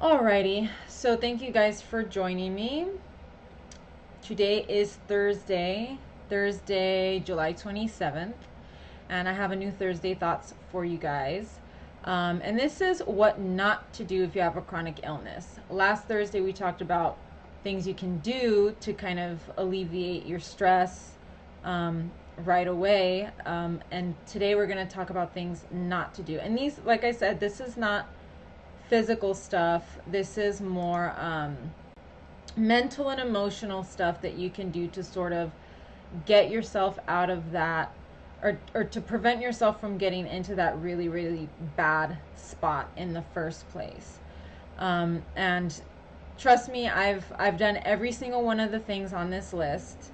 Alrighty, so thank you guys for joining me. Today is Thursday, July 27th, and I have a new Thursday thoughts for you guys. And this is what not to do if you have a chronic illness. Last Thursday we talked about things you can do to kind of alleviate your stress right away. And today we're going to talk about things not to do. And these, like I said, this is not physical stuff. This is more mental and emotional stuff that you can do to sort of get yourself out of that, or to prevent yourself from getting into that really, really bad spot in the first place. And trust me, I've done every single one of the things on this list.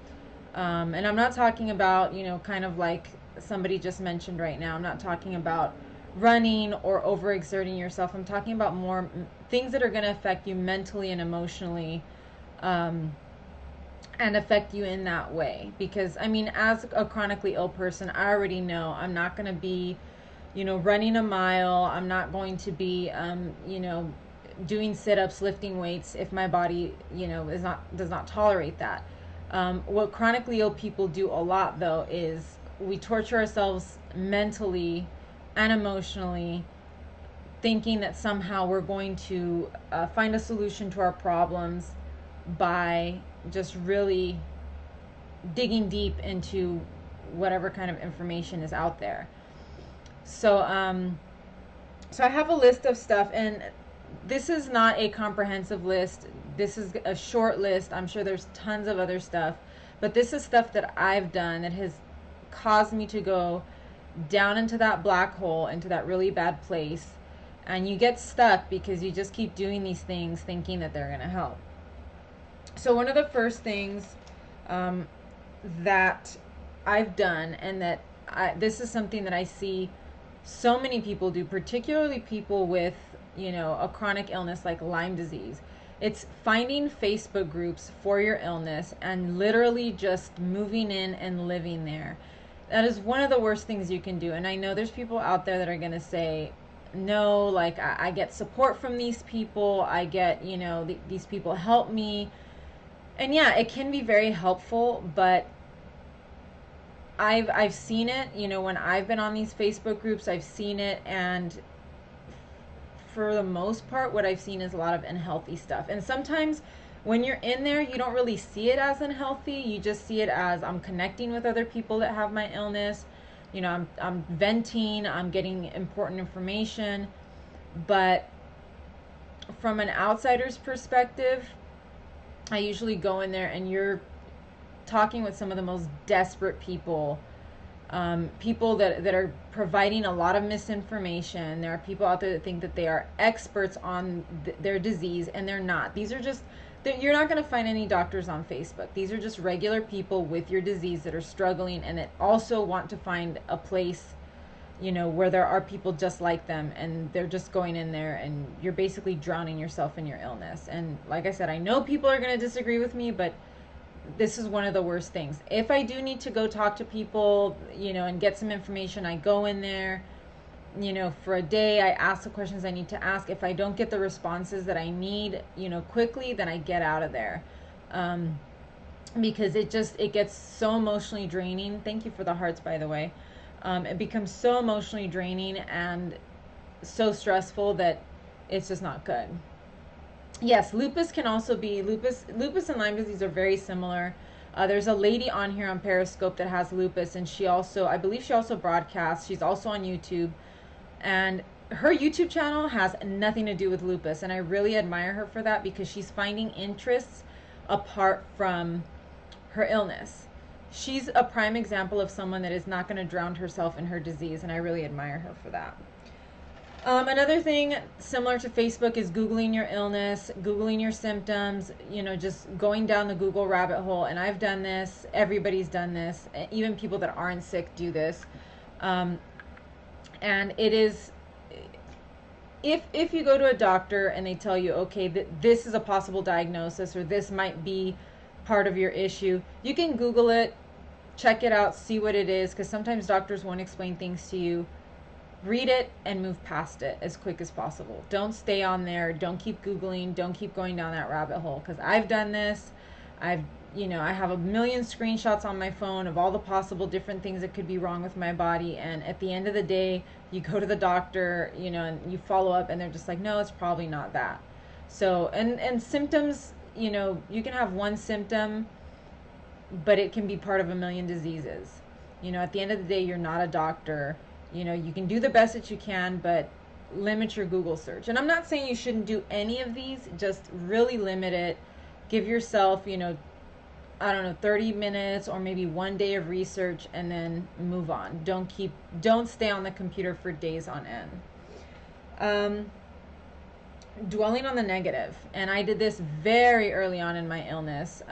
And I'm not talking about, kind of like somebody just mentioned right now. I'm not talking about running or overexerting yourself. I'm talking about more things that are going to affect you mentally and emotionally, and affect you in that way. Because, I mean, as a chronically ill person, I already know I'm not going to be, running a mile. I'm not going to be, doing sit-ups, lifting weights if my body, does not tolerate that. What chronically ill people do a lot, though, is we torture ourselves mentally and emotionally, thinking that somehow we're going to find a solution to our problems by just really digging deep into whatever kind of information is out there. So I have a list of stuff, and this is not a comprehensive list. This is a short list. I'm sure there's tons of other stuff, but this is stuff that I've done that has caused me to go down into that black hole, into that really bad place. And you get stuck because you just keep doing these things thinking that they're going to help. So one of the first things that I've done, and that this is something that I see so many people do, particularly people with, a chronic illness like Lyme disease. It's finding Facebook groups for your illness and literally just moving in and living there. That is one of the worst things you can do. And I know there's people out there that are going to say, no, like I get support from these people. I get, these people help me. And yeah, it can be very helpful, but I've seen it, when I've been on these Facebook groups, I've seen it, and for the most part, what I've seen is a lot of unhealthy stuff. And sometimes when you're in there, you don't really see it as unhealthy. You just see it as, I'm connecting with other people that have my illness. I'm venting, I'm getting important information. But from an outsider's perspective, I usually go in there and you're talking with some of the most desperate people. People that are providing a lot of misinformation. There are people out there that think that they are experts on their disease, and they're not. These are just, you're not going to find any doctors on Facebook. These are just regular people with your disease that are struggling and that also want to find a place, where there are people just like them, and they're just going in there, and you're basically drowning yourself in your illness. And like I said, I know people are going to disagree with me, but this is one of the worst things. If I do need to go talk to people, and get some information, I go in there, for a day. I ask the questions I need to ask. If I don't get the responses that I need, quickly, then I get out of there. Because it gets so emotionally draining. Thank you for the hearts, by the way. It becomes so emotionally draining and so stressful that it's just not good. Yes, lupus can also be, lupus and Lyme disease are very similar. There's a lady on here on Periscope that has lupus, and I believe she also broadcasts. She's also on YouTube, and her YouTube channel has nothing to do with lupus, and I really admire her for that, because she's finding interests apart from her illness. She's a prime example of someone that is not going to drown herself in her disease, and I really admire her for that. Another thing similar to Facebook is Googling your illness, Googling your symptoms, just going down the Google rabbit hole. And I've done this. Everybody's done this. Even people that aren't sick do this. And it is, if you go to a doctor and they tell you, okay, this is a possible diagnosis, or this might be part of your issue, you can Google it, check it out, see what it is, because sometimes doctors won't explain things to you read it and move past it as quick as possible. Don't stay on there. Don't keep Googling. Don't keep going down that rabbit hole, because I've done this. I've, I have a million screenshots on my phone of all the possible different things that could be wrong with my body. And at the end of the day, you go to the doctor, and you follow up, and they're just like, no, it's probably not that. So, and symptoms, you can have one symptom, but it can be part of a million diseases. At the end of the day, you're not a doctor. You can do the best that you can, but limit your Google search. And I'm not saying you shouldn't do any of these, just really limit it. Give yourself, 30 minutes or maybe one day of research, and then move on. Don't stay on the computer for days on end. Dwelling on the negative. And I did this very early on in my illness.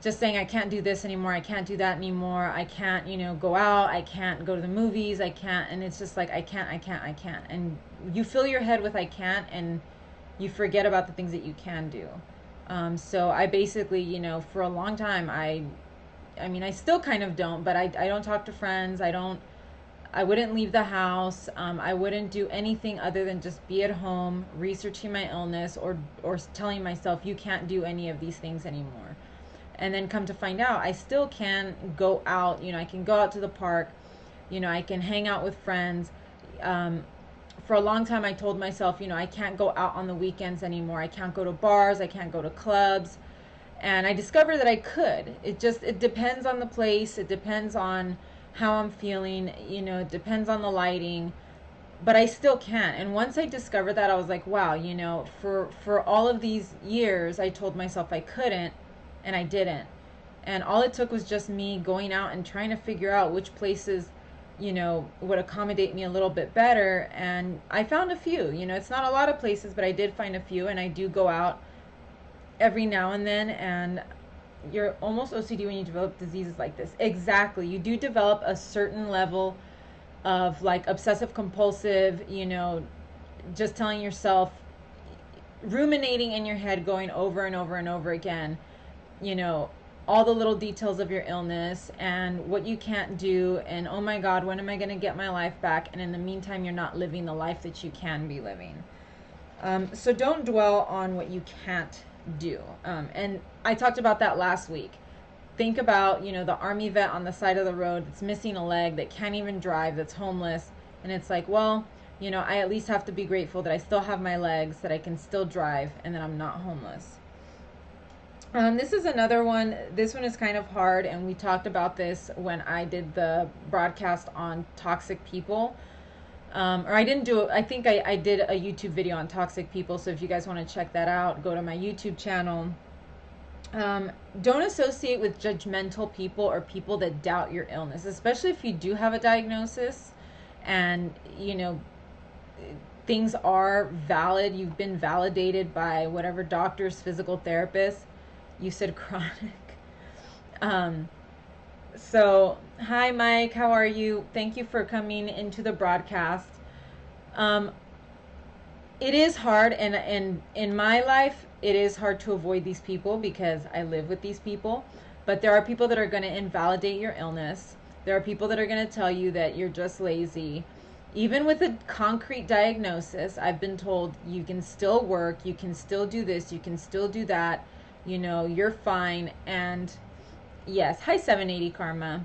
Just saying, I can't do this anymore, I can't do that anymore, I can't, go out, I can't go to the movies, I can't, and it's just like, I can't. And you fill your head with I can't, and you forget about the things that you can do. So I basically, for a long time, I still kind of don't, but I don't talk to friends, I wouldn't leave the house, I wouldn't do anything other than just be at home, researching my illness, or telling myself, you can't do any of these things anymore. And then come to find out, I still can go out, I can go out to the park, I can hang out with friends. For a long time, I told myself, I can't go out on the weekends anymore. I can't go to bars, I can't go to clubs. And I discovered that I could. It depends on the place, it depends on how I'm feeling, it depends on the lighting, but I still can. And once I discovered that, I was like, wow, for all of these years, I told myself I couldn't, and I didn't. And all it took was just me going out and trying to figure out which places, would accommodate me a little bit better. And I found a few. It's not a lot of places, but I did find a few, and I do go out every now and then. And you're almost OCD when you develop diseases like this. Exactly. You do develop a certain level of like obsessive compulsive, just telling yourself, ruminating in your head, going over and over and over again, all the little details of your illness and what you can't do, and oh my God, when am I going to get my life back? And in the meantime, you're not living the life that you can be living. So don't dwell on what you can't do. And I talked about that last week. Think about, the army vet on the side of the road that's missing a leg, that can't even drive, that's homeless. And it's like, well, I at least have to be grateful that I still have my legs, that I can still drive, and that I'm not homeless. This is another one. This one is kind of hard, and we talked about this when I did the broadcast on toxic people. Or I didn't do it. I think I did a YouTube video on toxic people. So if you guys want to check that out, go to my YouTube channel. Don't associate with judgmental people or people that doubt your illness, especially if you do have a diagnosis and, things are valid. You've been validated by whatever doctors, physical therapists. You said chronic. So, hi Mike, how are you? Thank you for coming into the broadcast. It is hard, and in my life, it is hard to avoid these people because I live with these people. But there are people that are going to invalidate your illness. There are people that are going to tell you that you're just lazy. Even with a concrete diagnosis, I've been told you can still work, you can still do this, you can still do that. You're fine. And yes, hi 780 Karma.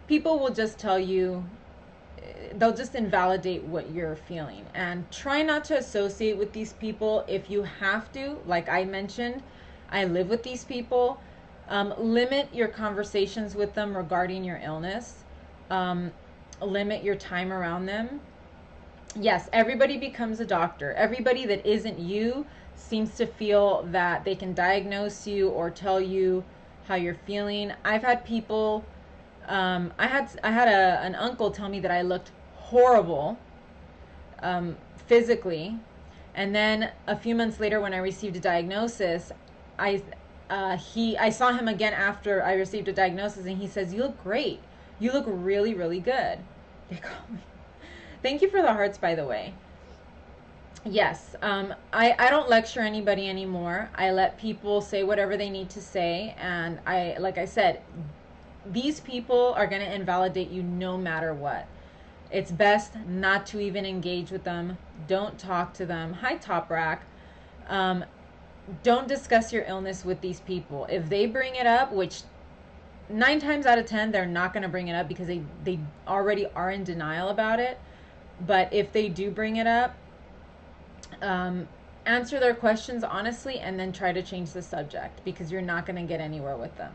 People will just tell you, they'll just invalidate what you're feeling. And try not to associate with these people if you have to. Like I mentioned, I live with these people. Limit your conversations with them regarding your illness. Limit your time around them. Yes, everybody becomes a doctor. Everybody that isn't you seems to feel that they can diagnose you or tell you how you're feeling. I've had people, I had an uncle tell me that I looked horrible physically, and then a few months later when I received a diagnosis, I saw him again after I received a diagnosis, and he says, "You look great. You look really, really good." They call me. Thank you for the hearts, by the way. Yes, I don't lecture anybody anymore. I let people say whatever they need to say, and like I said, these people are going to invalidate you no matter what. It's best not to even engage with them. Don't talk to them. Hi, Top Rack. Don't discuss your illness with these people. If they bring it up, which 9 times out of 10 they're not going to bring it up because they already are in denial about it. But if they do bring it up, answer their questions honestly and then try to change the subject, because you're not going to get anywhere with them.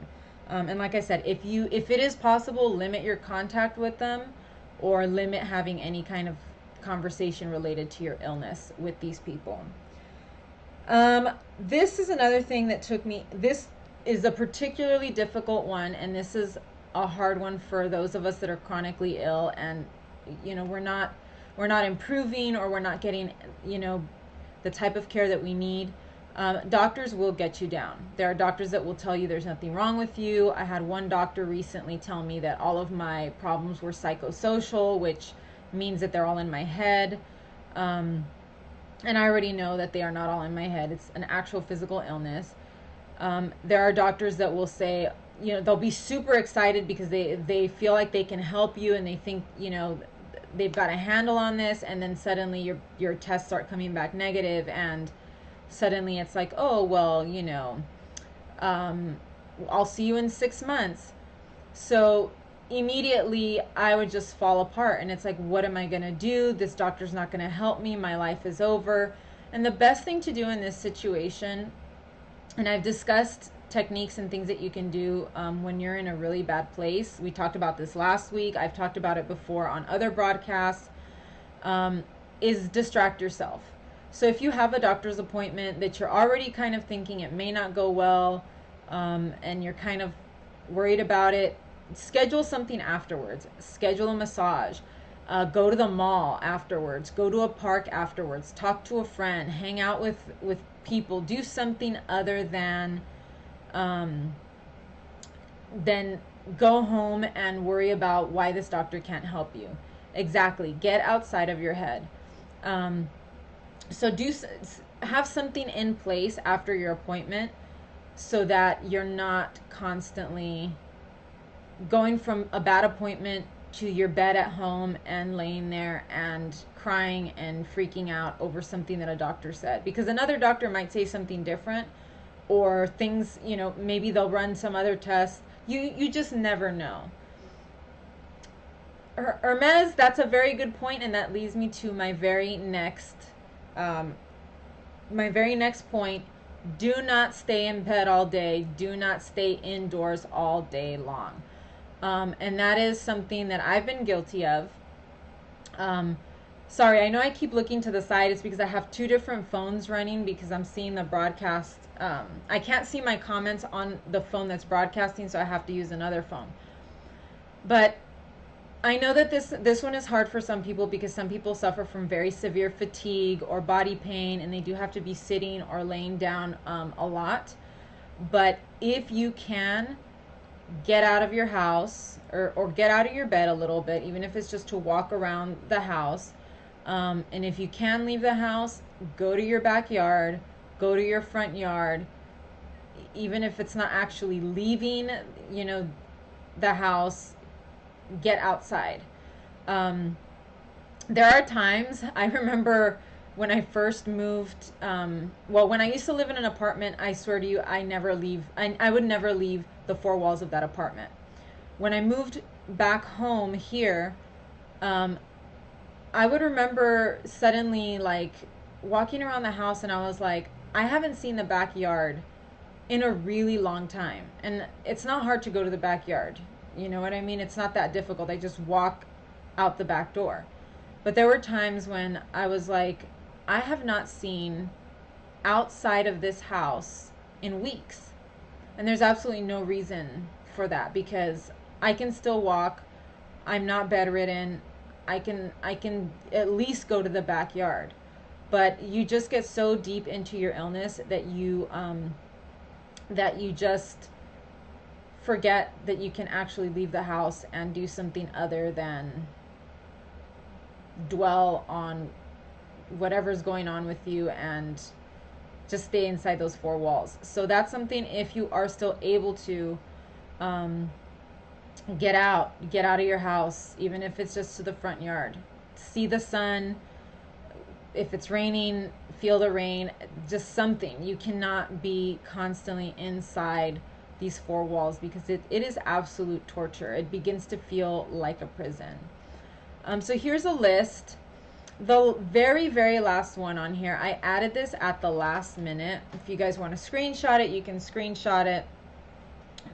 And like I said, if it is possible, limit your contact with them, or limit having any kind of conversation related to your illness with these people. This is another thing that took me, this is a particularly difficult one, and this is a hard one for those of us that are chronically ill, and we're not improving, or we're not getting the type of care that we need. Doctors will get you down. There are doctors that will tell you there's nothing wrong with you. I had one doctor recently tell me that all of my problems were psychosocial, which means that they're all in my head. And I already know that they are not all in my head. It's an actual physical illness. There are doctors that will say, they'll be super excited because they feel like they can help you, and they think, they've got a handle on this, and then suddenly your tests start coming back negative, and suddenly it's like, oh, well, I'll see you in 6 months. So immediately I would just fall apart, and it's like, what am I going to do? This doctor's not going to help me. My life is over. And the best thing to do in this situation, and I've discussed techniques and things that you can do when you're in a really bad place. We talked about this last week. I've talked about it before on other broadcasts, is distract yourself. So if you have a doctor's appointment that you're already kind of thinking it may not go well, and you're kind of worried about it, schedule something afterwards. Schedule a massage. Go to the mall afterwards. Go to a park afterwards. Talk to a friend. Hang out with people. Do something other than go home and worry about why this doctor can't help you. Exactly. Get outside of your head. So have something in place after your appointment, so that you're not constantly going from a bad appointment to your bed at home and laying there and crying and freaking out over something that a doctor said, because another doctor might say something different, or things, maybe they'll run some other tests. You just never know. Hermes, that's a very good point, and that leads me to my very next point. Do not stay in bed all day. Do not stay indoors all day long. And that is something that I've been guilty of. Sorry, I know I keep looking to the side. It's because I have 2 different phones running, because I'm seeing the broadcast. I can't see my comments on the phone that's broadcasting, so I have to use another phone. But I know that this one is hard for some people, because some people suffer from very severe fatigue or body pain, and they do have to be sitting or laying down a lot. But if you can, get out of your house, or get out of your bed a little bit, even if it's just to walk around the house. And if you can leave the house, go to your backyard, go to your front yard. Even if it's not actually leaving, the house, get outside. There are times, I remember when I first moved, when I used to live in an apartment, I swear to you, I would never leave the 4 walls of that apartment. When I moved back home here, I would remember suddenly like walking around the house, and I was like, I haven't seen the backyard in a really long time. And it's not hard to go to the backyard. You know what I mean? It's not that difficult. I just walk out the back door. But there were times when I was like, I have not seen outside of this house in weeks. And there's absolutely no reason for that, because I can still walk. I'm not bedridden. I can at least go to the backyard. But you just get so deep into your illness that you just forget that you can actually leave the house and do something other than dwell on whatever's going on with you and just stay inside those 4 walls. So that's something, if you are still able to, Get out of your house, even if it's just to the front yard. See the sun. If it's raining, feel the rain. Just something. You cannot be constantly inside these four walls, because it is absolute torture. It begins to feel like a prison. So here's a list. The very, very last one on here, I added this at the last minute. If you guys want to screenshot it, you can screenshot it.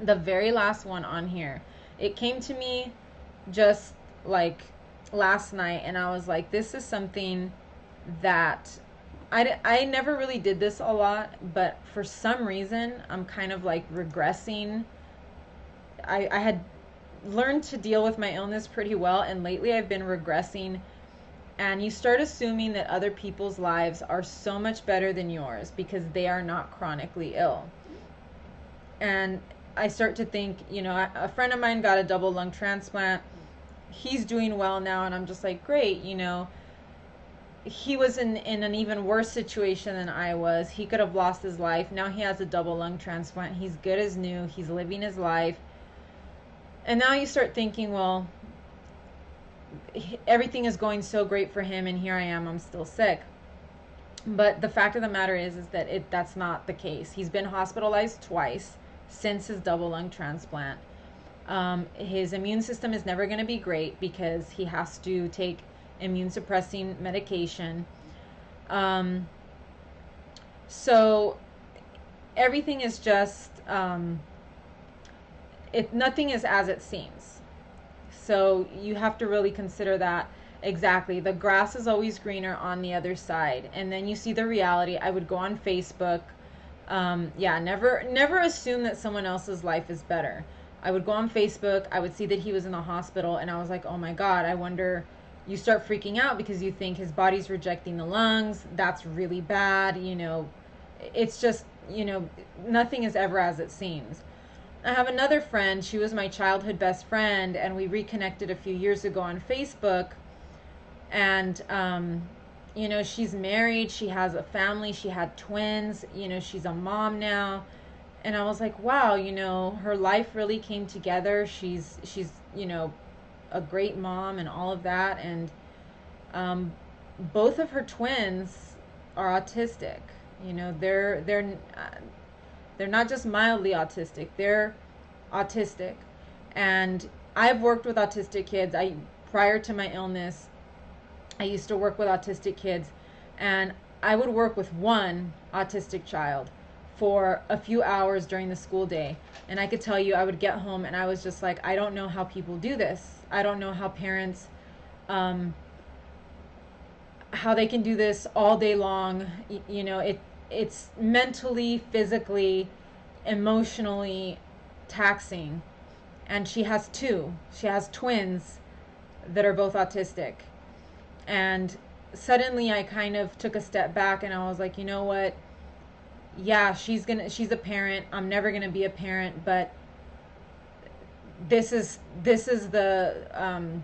The very last one on here, it came to me just like last night, and I was like, this is something that I never really did this a lot, but for some reason I'm kind of like regressing. I had learned to deal with my illness pretty well, and lately I've been regressing. And you start assuming that other people's lives are so much better than yours because they are not chronically ill. And I start to think, a friend of mine got a double lung transplant. He's doing well now, and I'm just like, great, he was in an even worse situation than I was. He could have lost his life. Now he has a double lung transplant. He's good as new. He's living his life. And now you start thinking, well, everything is going so great for him, and here I am, I'm still sick. But the fact of the matter is that that's not the case. He's been hospitalized twice since his double lung transplant. His immune system is never going to be great because he has to take immune suppressing medication. So everything is just, nothing is as it seems. So you have to really consider that. Exactly. The grass is always greener on the other side. And then you see the reality. I would go on Facebook. Never assume that someone else's life is better. I would go on Facebook. I would see that he was in the hospital, and I was like, oh my God, I wonder. You start freaking out because you think his body's rejecting the lungs. That's really bad. It's just, nothing is ever as it seems. I have another friend. She was my childhood best friend, and we reconnected a few years ago on Facebook. And, she's married. She has a family. She had twins. She's a mom now. And I was like, wow, her life really came together. She's a great mom and all of that. And both of her twins are autistic. They're not just mildly autistic, they're autistic. And I've worked with autistic kids. Prior to my illness, I used to work with autistic kids, and I would work with one autistic child for a few hours during the school day. And I could tell you, I would get home and I was just like, I don't know how people do this. I don't know how parents, how they can do this all day long. It's mentally, physically, emotionally taxing. And she has twins that are both autistic. And suddenly I kind of took a step back, and I was like, you know what? Yeah, she's a parent. I'm never gonna be a parent, but this is the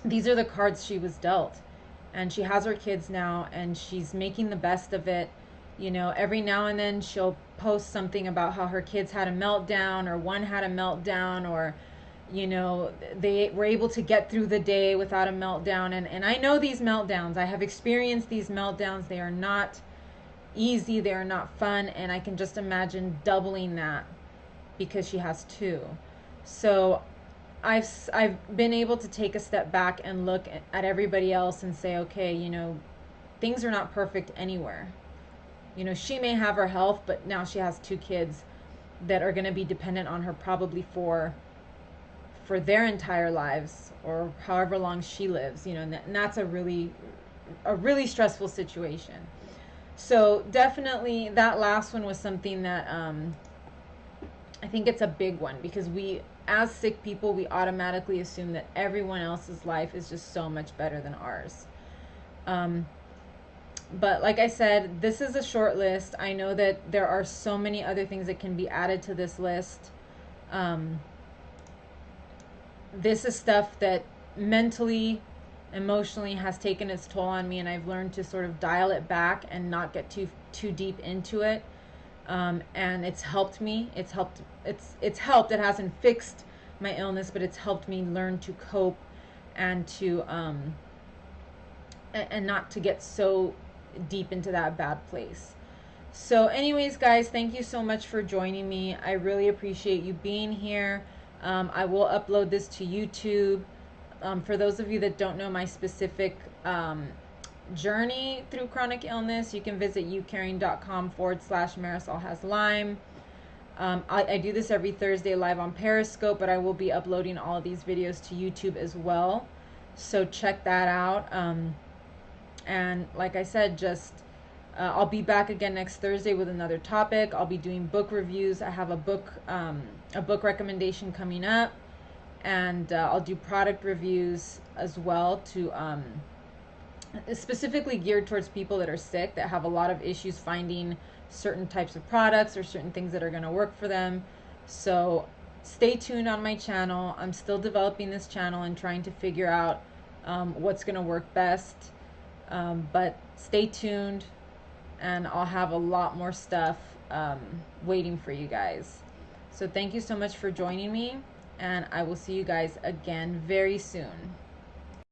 these are the cards she was dealt. And she has her kids now, and she's making the best of it. Every now and then she'll post something about how her kids had a meltdown, or one had a meltdown, or they were able to get through the day without a meltdown. And I know these meltdowns. I have experienced these meltdowns. They are not easy. They are not fun. And I can just imagine doubling that because she has two. So I've been able to take a step back and look at everybody else and say, okay, things are not perfect anywhere. She may have her health, but now she has two kids that are going to be dependent on her probably for their entire lives, or however long she lives, and that's a really stressful situation. So definitely that last one was something that I think it's a big one, because we, as sick people, we automatically assume that everyone else's life is just so much better than ours. But like I said, this is a short list. I know that there are so many other things that can be added to this list. This is stuff that mentally, emotionally has taken its toll on me, and I've learned to sort of dial it back and not get too deep into it. And it's helped me. It's helped. It hasn't fixed my illness, but it's helped me learn to cope and to and not to get so deep into that bad place. So anyways, guys, thank you so much for joining me. I really appreciate you being here. I will upload this to YouTube. For those of you that don't know my specific journey through chronic illness, you can visit youcaring.com/Marisol has Lyme. I do this every Thursday live on Periscope, but I will be uploading all of these videos to YouTube as well. So check that out. And like I said, just I'll be back again next Thursday with another topic. I'll be doing book reviews. I have a book recommendation coming up, and I'll do product reviews as well, to specifically geared towards people that are sick, that have a lot of issues finding certain types of products or certain things that are going to work for them. So stay tuned on my channel. I'm still developing this channel and trying to figure out what's going to work best. But stay tuned, and I'll have a lot more stuff waiting for you guys. So thank you so much for joining me, and I will see you guys again very soon.